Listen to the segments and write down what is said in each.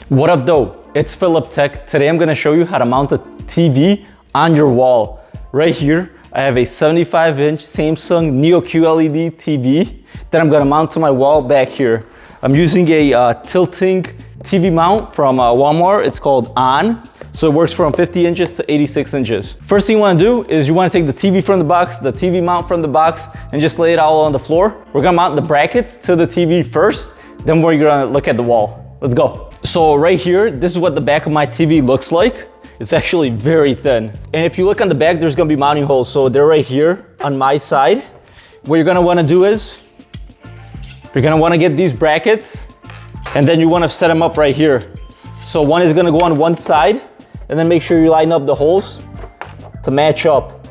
What up though? It's Filip Tech. Today I'm gonna show you how to mount a TV on your wall. Right here, I have a 75-inch Samsung Neo QLED TV that I'm gonna mount to my wall back here. I'm using a tilting TV mount from Walmart. It's called On. So it works from 50 inches to 86 inches. First thing you wanna do is you wanna take the TV from the box, the TV mount from the box, and just lay it all on the floor. We're gonna mount the brackets to the TV first, then we're gonna look at the wall. Let's go. So right here, this is what the back of my TV looks like. It's actually very thin. And if you look on the back, there's gonna be mounting holes. So they're right here on my side. What you're gonna wanna do is, you're gonna wanna get these brackets, and then you wanna set them up right here. So one is gonna go on one side, and then make sure you line up the holes to match up.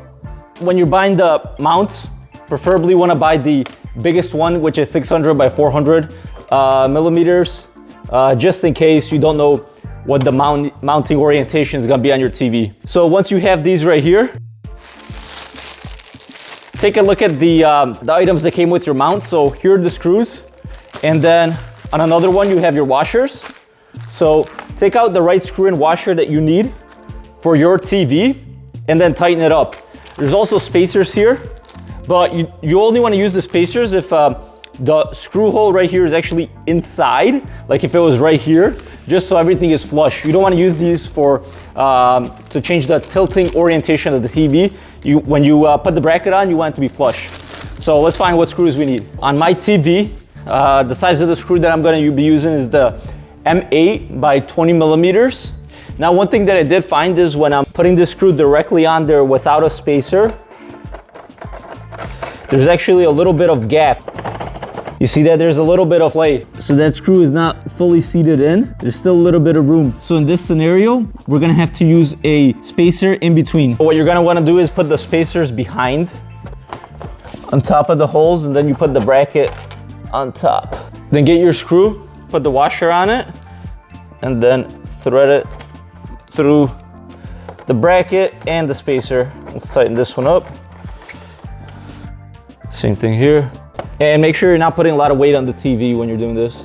When you're buying the mounts, preferably wanna buy the biggest one, which is 600 by 400 millimeters. Just in case you don't know what the mounting orientation is gonna be on your TV. So once you have these right here, take a look at the items that came with your mount. So here are the screws, and then on another one you have your washers. So take out the right screw and washer that you need for your TV, and then tighten it up. There's also spacers here, but you only wanna use the spacers if the screw hole right here is actually inside, like if it was right here, just so everything is flush. You don't want to use these for to change the tilting orientation of the TV. When you put the bracket on, you want it to be flush. So let's find what screws we need. On my TV, the size of the screw that I'm going to be using is the M8 by 20 millimeters. Now, one thing that I did find is when I'm putting this screw directly on there without a spacer, there's actually a little bit of gap. You see that there's a little bit of play. So that screw is not fully seated in. There's still a little bit of room. So in this scenario, we're gonna have to use a spacer in between. What you're gonna wanna do is put the spacers behind, on top of the holes, and then you put the bracket on top. Then get your screw, put the washer on it, and then thread it through the bracket and the spacer. Let's tighten this one up. Same thing here. And make sure you're not putting a lot of weight on the TV when you're doing this.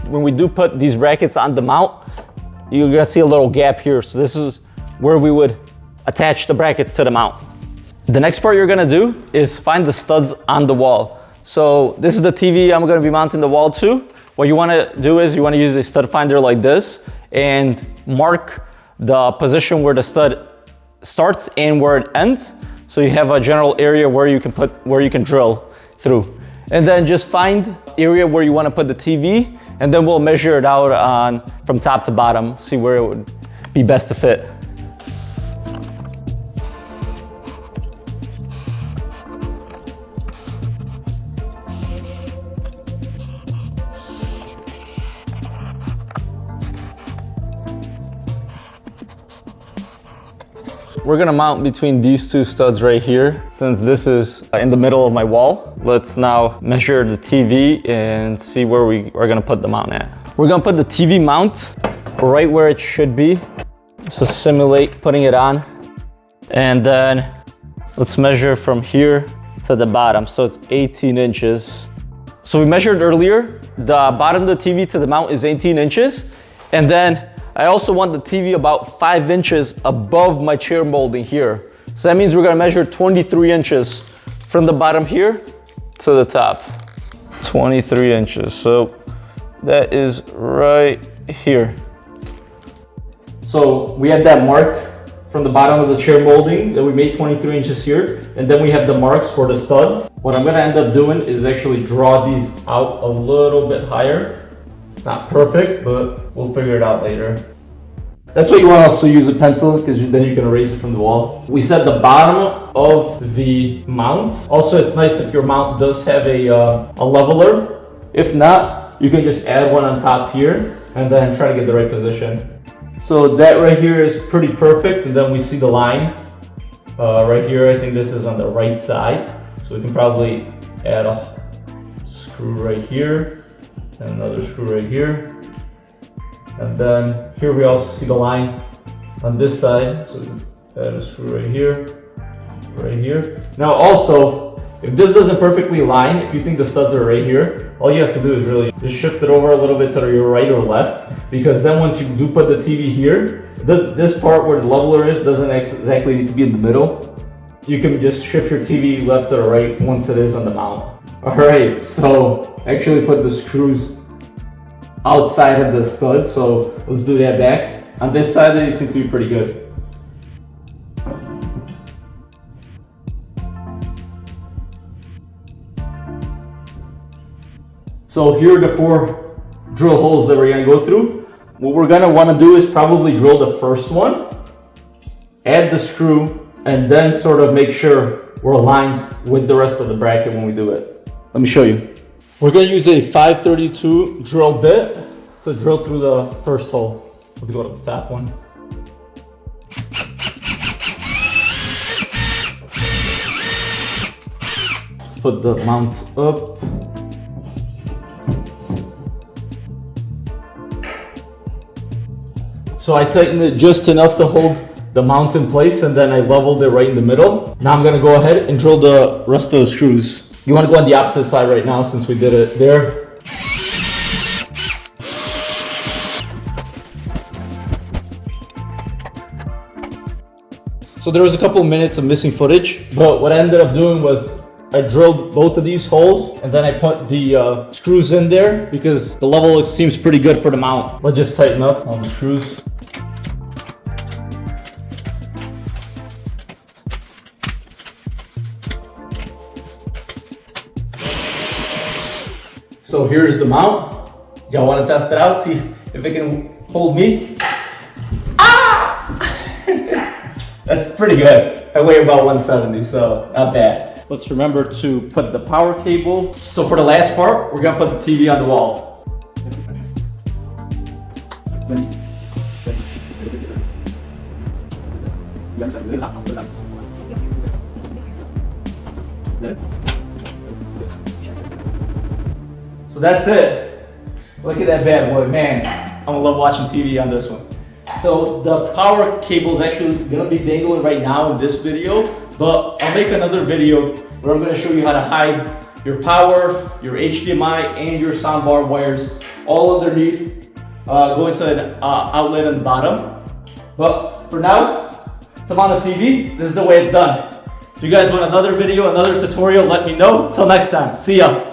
When we do put these brackets on the mount, you're gonna see a little gap here. So this is where we would attach the brackets to the mount. The next part you're gonna do is find the studs on the wall. So this is the TV I'm gonna be mounting the wall to. What you wanna do is you wanna use a stud finder like this and mark the position where the stud starts and where it ends. So you have a general area where you can drill through. And then just find area where you wanna put the TV, and then we'll measure it out from top to bottom, see where it would be best to fit. We're gonna mount between these two studs right here. Since this is in the middle of my wall, let's now measure the TV and see where we are gonna put the mount at. We're gonna put the TV mount right where it should be. So simulate putting it on. And then let's measure from here to the bottom. So it's 18 inches. So we measured earlier, the bottom of the TV to the mount is 18 inches. And then I also want the TV about 5 inches above my chair molding here. So that means we're gonna measure 23 inches from the bottom here to the top. 23 inches, so that is right here. So we have that mark from the bottom of the chair molding that we made 23 inches here. And then we have the marks for the studs. What I'm gonna end up doing is actually draw these out a little bit higher. It's not perfect, but we'll figure it out later. That's what you want to also use a pencil, because then you can erase it from the wall. We set the bottom of the mount. Also, it's nice if your mount does have a leveler. If not, you can just add one on top here and then try to get the right position. So that right here is pretty perfect. And then we see the line right here. I think this is on the right side. So we can probably add a screw right here. And another screw right here. And then here we also see the line on this side. So Add a screw right here. Now also, if this doesn't perfectly line, if you think the studs are right here, all you have to do is really just shift it over a little bit to your right or left, because then once you do put the TV here, this part where the leveler is doesn't exactly need to be in the middle. You can just shift your TV left or right once it is on the mount. All right, so actually put the screws outside of the stud, so let's do that back. On this side, they seem to be pretty good. So here are the 4 drill holes that we're gonna go through. What we're gonna wanna do is probably drill the first one, add the screw, and then sort of make sure we're aligned with the rest of the bracket when we do it. Let me show you. We're gonna use a 532 drill bit to drill through the first hole. Let's go to the top one. Let's put the mount up. So I tightened it just enough to hold the mount in place, and then I leveled it right in the middle. Now I'm gonna go ahead and drill the rest of the screws. You wanna go on the opposite side right now since we did it there. So there was a couple of minutes of missing footage, but what I ended up doing was I drilled both of these holes and then I put the screws in there because the level seems pretty good for the mount. Let's just tighten up on the screws. So here's the mount. Y'all want to test it out? See if it can hold me? Ah! That's pretty good. I weigh about 170, so not bad. Let's remember to put the power cable. So for the last part, we're gonna put the TV on the wall. So that's it. Look at that bad boy, man. I'm gonna love watching TV on this one. So the power cable is actually gonna be dangling right now in this video, but I'll make another video where I'm gonna show you how to hide your power, your HDMI, and your soundbar wires all underneath, going to an outlet on the bottom. But for now, to mount the TV, this is the way it's done. If you guys want another video, another tutorial, let me know. Till next time, see ya.